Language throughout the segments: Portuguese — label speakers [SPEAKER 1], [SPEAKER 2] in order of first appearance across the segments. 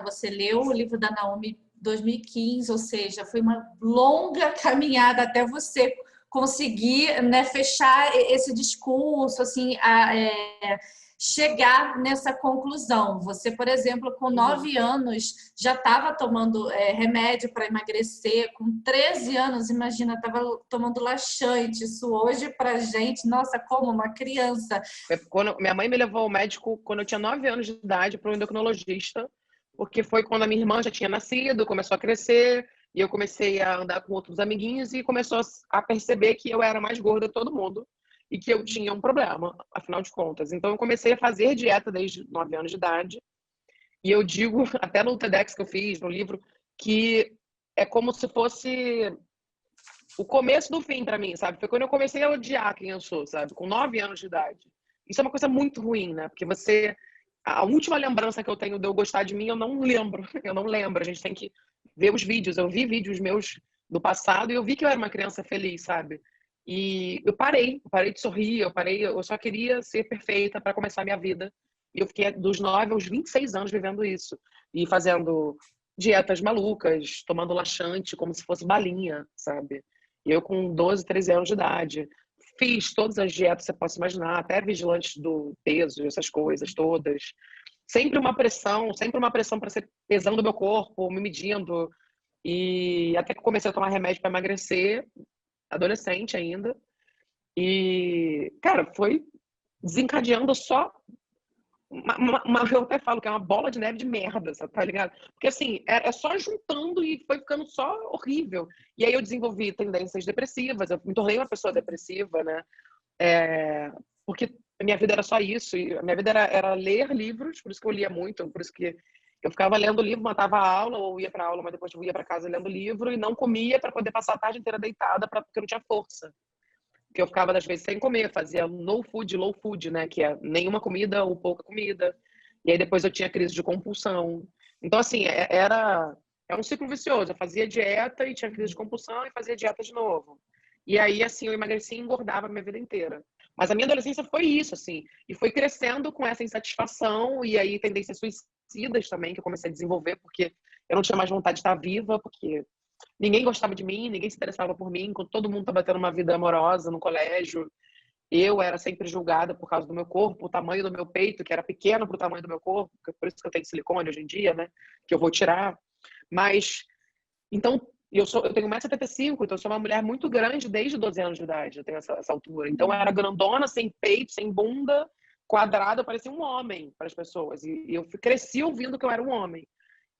[SPEAKER 1] você leu o livro da Naomi em 2015, ou seja, foi uma longa caminhada até você conseguir, né, fechar esse discurso, assim, chegar nessa conclusão. Você, por exemplo, com 9 anos já estava tomando remédio para emagrecer, com 13 anos, imagina, estava tomando laxante. Isso hoje para gente, nossa, como uma criança.
[SPEAKER 2] Quando minha mãe me levou ao médico quando eu tinha 9 anos de idade para um endocrinologista, porque foi quando a minha irmã já tinha nascido, começou a crescer, e eu comecei a andar com outros amiguinhos e começou a perceber que eu era mais gorda de todo mundo e que eu tinha um problema, afinal de contas. Então eu comecei a fazer dieta desde 9 anos de idade. E eu digo, até no TEDx que eu fiz, no livro, que é como se fosse o começo do fim para mim, sabe? Foi quando eu comecei a odiar quem eu sou, sabe? Com 9 anos de idade. Isso é uma coisa muito ruim, né? Porque você... A última lembrança que eu tenho de eu gostar de mim, eu não lembro. Eu não lembro. A gente tem que ver os vídeos. Eu vi vídeos meus do passado e eu vi que eu era uma criança feliz, sabe? E eu parei de sorrir, eu só queria ser perfeita para começar a minha vida. E eu fiquei dos 9 aos 26 anos vivendo isso. E fazendo dietas malucas, tomando laxante como se fosse balinha, sabe? E eu com 12, 13 anos de idade. Fiz todas as dietas que você possa imaginar, até vigilante do peso, essas coisas todas. Sempre uma pressão para ser pesando o meu corpo, me medindo. E até que eu comecei a tomar remédio para emagrecer, adolescente ainda. E, cara, foi desencadeando só eu até falo que é uma bola de neve de merda, sabe, tá ligado? Porque assim, é só juntando e foi ficando só horrível. E aí eu desenvolvi tendências depressivas, eu me tornei uma pessoa depressiva, né? Porque a minha vida era só isso, e a minha vida era ler livros, por isso que eu lia muito, por isso que eu ficava lendo livro, matava a aula, ou ia pra aula, mas depois eu ia pra casa lendo livro, e não comia para poder passar a tarde inteira deitada, porque eu não tinha força. Porque eu ficava, às vezes, sem comer, fazia no food, low food, né? Que é nenhuma comida ou pouca comida. E aí depois eu tinha crise de compulsão. Então, assim, é um ciclo vicioso. Eu fazia dieta e tinha crise de compulsão e fazia dieta de novo. E aí, assim, eu emagreci e engordava a minha vida inteira. Mas a minha adolescência foi isso, assim. E foi crescendo com essa insatisfação e aí tendências suicidas também que eu comecei a desenvolver, porque eu não tinha mais vontade de estar viva, porque ninguém gostava de mim, ninguém se interessava por mim, enquanto todo mundo estava tendo uma vida amorosa no colégio. Eu era sempre julgada por causa do meu corpo, o tamanho do meu peito, que era pequeno para o tamanho do meu corpo, por isso que eu tenho silicone hoje em dia, né? Que eu vou tirar. Mas, então, eu tenho 1,75 m, então eu sou uma mulher muito grande desde 12 anos de idade, eu tenho essa altura. Então, eu era grandona, sem peito, sem bunda, quadrada, eu parecia um homem para as pessoas. E eu cresci ouvindo que eu era um homem.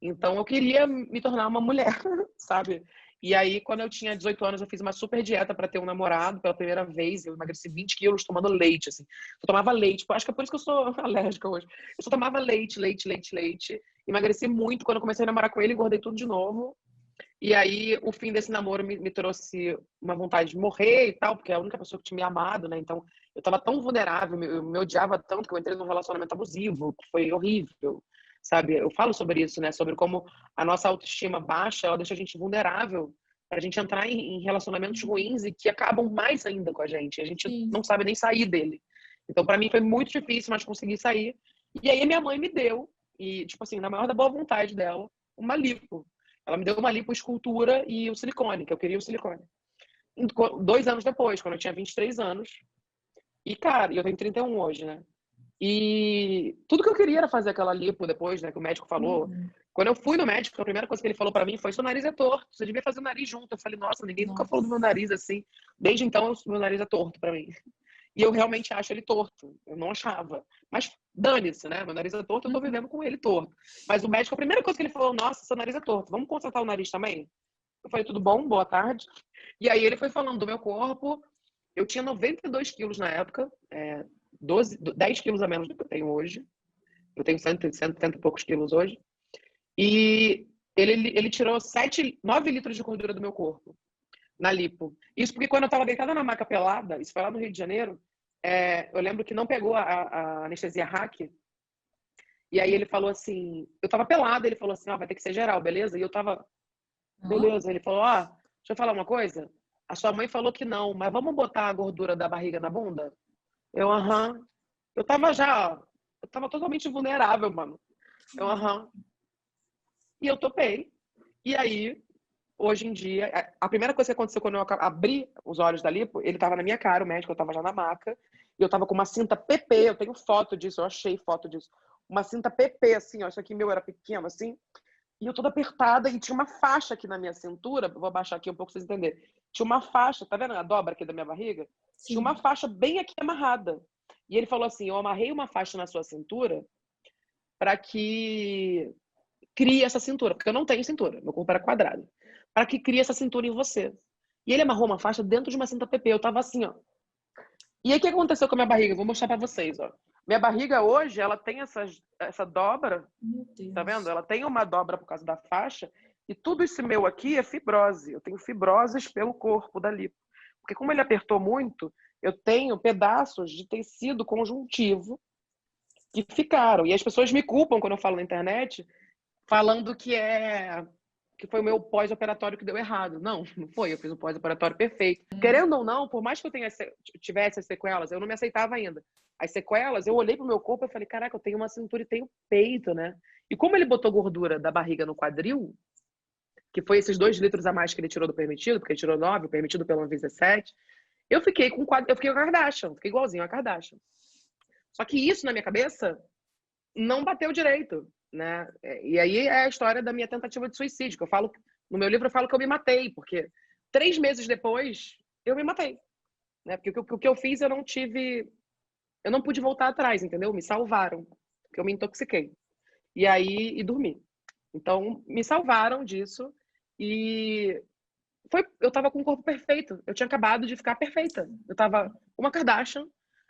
[SPEAKER 2] Então, eu queria me tornar uma mulher, sabe? E aí, quando eu tinha 18 anos, eu fiz uma super dieta para ter um namorado pela primeira vez. Eu emagreci 20 quilos tomando leite, assim. Eu tomava leite. Acho que é por isso que eu sou alérgica hoje. Eu só tomava leite, leite, leite, leite. Emagreci muito. Quando eu comecei a namorar com ele, engordei tudo de novo. E aí, o fim desse namoro me trouxe uma vontade de morrer e tal, porque é a única pessoa que tinha me amado, né? Então, eu tava tão vulnerável, eu me odiava tanto que eu entrei num relacionamento abusivo, que foi horrível, sabe? Eu falo sobre isso, né? Sobre como a nossa autoestima baixa, ela deixa a gente vulnerável pra gente entrar em relacionamentos ruins e que acabam mais ainda com a gente. A gente
[SPEAKER 1] Sim.
[SPEAKER 2] não sabe nem sair dele. Então, pra mim, foi muito difícil, mas consegui sair. E aí, minha mãe me deu, e, tipo assim, na maior da boa vontade dela, uma lipo. Ela me deu uma lipoescultura e o silicone, que eu queria o silicone. 2 anos depois, quando eu tinha 23 anos. E, cara, eu tenho 31 hoje, né? E tudo que eu queria era fazer aquela lipo depois, né? Que o médico falou. Quando eu fui no médico, a primeira coisa que ele falou pra mim foi: seu nariz é torto, você devia fazer o nariz junto. Eu falei: nossa, ninguém nunca falou do meu nariz assim. Desde então, meu nariz é torto pra mim. E eu realmente acho ele torto. Eu não achava. Mas dane-se, né? Meu nariz é torto, eu tô vivendo com ele torto. Mas o médico, a primeira coisa que ele falou: nossa, seu nariz é torto, vamos consertar o nariz também? Eu falei: tudo bom? Boa tarde. E aí ele foi falando do meu corpo. Eu tinha 92 quilos na época, 10 quilos a menos do que eu tenho hoje. Eu tenho 170 e poucos quilos hoje. E ele tirou 9 litros de gordura do meu corpo, na lipo. Isso porque quando eu estava deitada na maca pelada, isso foi lá no Rio de Janeiro, eu lembro que não pegou a anestesia hack. E aí ele falou assim, eu estava pelada, ele falou assim, vai ter que ser geral, beleza? E eu estava, beleza. Ele falou, deixa eu falar uma coisa. A sua mãe falou que não, mas vamos botar a gordura da barriga na bunda? Eu, aham. Eu tava totalmente vulnerável, mano. Eu, aham. E eu topei. E aí, hoje em dia, a primeira coisa que aconteceu quando eu abri os olhos da lipo, ele tava na minha cara, o médico, eu tava já na maca, e eu tava com uma cinta PP, eu tenho foto disso, eu achei foto disso. Uma cinta PP, assim, ó, isso aqui meu era pequeno, assim, e eu toda apertada, e tinha uma faixa aqui na minha cintura, vou abaixar aqui um pouco pra vocês entenderem. Tinha uma faixa, tá vendo a dobra aqui da minha barriga? Tinha uma faixa bem aqui amarrada. E ele falou assim, eu amarrei uma faixa na sua cintura para que crie essa cintura, porque eu não tenho cintura, meu corpo era quadrado, para que crie essa cintura em você. E ele amarrou uma faixa dentro de uma cinta PP, eu tava assim, ó. E aí o que aconteceu com a minha barriga? Eu vou mostrar para vocês, ó. Minha barriga hoje, ela tem essa dobra, tá vendo? Ela tem uma dobra por causa da faixa, e tudo isso meu aqui é fibrose. Eu tenho fibroses pelo corpo da lipo. Porque como ele apertou muito, eu tenho pedaços de tecido conjuntivo que ficaram. E as pessoas me culpam quando eu falo na internet, falando que foi o meu pós-operatório que deu errado. Não, não foi. Eu fiz o pós-operatório perfeito. Querendo ou não, por mais que eu tivesse as sequelas, eu não me aceitava ainda. As sequelas, eu olhei pro meu corpo e falei, caraca, eu tenho uma cintura e tenho peito, né? E como ele botou gordura da barriga no quadril, que foi esses 2 litros a mais que ele tirou do permitido, porque ele tirou 9, o permitido pelo Anvisa 7, eu fiquei com a Kardashian, fiquei igualzinho a Kardashian. Só que isso na minha cabeça não bateu direito, né? E aí é a história da minha tentativa de suicídio, que eu falo, no meu livro eu falo que eu me matei, porque 3 meses depois eu me matei, né? Porque o que eu fiz eu não pude voltar atrás, entendeu? Me salvaram, porque eu me intoxiquei. E aí, dormi. Então, me salvaram disso e eu tava com o corpo perfeito. Eu tinha acabado de ficar perfeita. Eu tava uma Kardashian,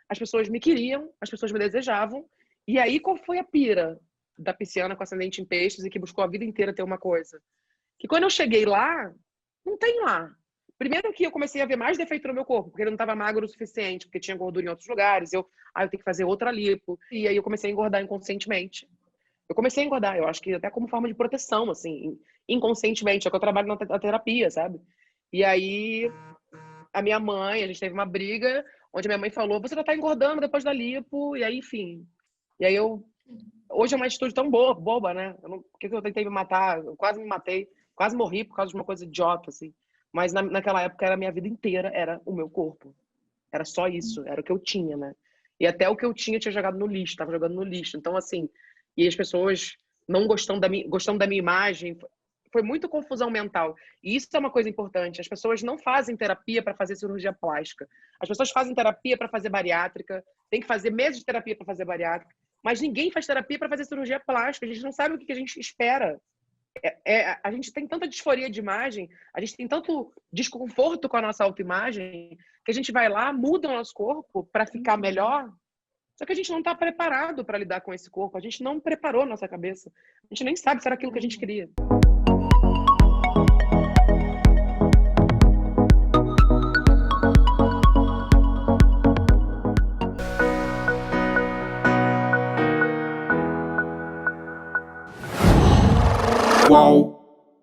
[SPEAKER 2] as pessoas me queriam, as pessoas me desejavam. E aí, qual foi a pira da pisciana com ascendente em peixes e que buscou a vida inteira ter uma coisa? Que quando eu cheguei lá, não tem lá. Primeiro que eu comecei a ver mais defeito no meu corpo, porque ele não estava magro o suficiente, porque tinha gordura em outros lugares. Eu tenho que fazer outra lipo. E aí eu comecei a engordar inconscientemente. Eu comecei a engordar, eu acho que até como forma de proteção, assim, inconscientemente. É que eu trabalho na terapia, sabe? E aí, a minha mãe, a gente teve uma briga, onde a minha mãe falou, você já tá engordando depois da lipo, e aí, enfim. E aí hoje é uma atitude tão boba, né? Porque eu tentei me matar, eu quase me matei, quase morri por causa de uma coisa idiota, assim. Mas naquela época, era a minha vida inteira, era o meu corpo. Era só isso, era o que eu tinha, né? E até o que eu tinha jogado no lixo, tava jogando no lixo. Então, assim, e as pessoas não gostando da minha imagem, foi muito confusão mental. E isso é uma coisa importante. As pessoas não fazem terapia para fazer cirurgia plástica. As pessoas fazem terapia para fazer bariátrica, tem que fazer meses de terapia para fazer bariátrica, mas ninguém faz terapia para fazer cirurgia plástica. A gente não sabe o que a gente espera. A gente tem tanta disforia de imagem, a gente tem tanto desconforto com a nossa autoimagem, que a gente vai lá, muda o nosso corpo para ficar melhor. Só que a gente não está preparado para lidar com esse corpo. A gente não preparou a nossa cabeça. A gente nem sabe se era aquilo que a gente queria.
[SPEAKER 3] Qual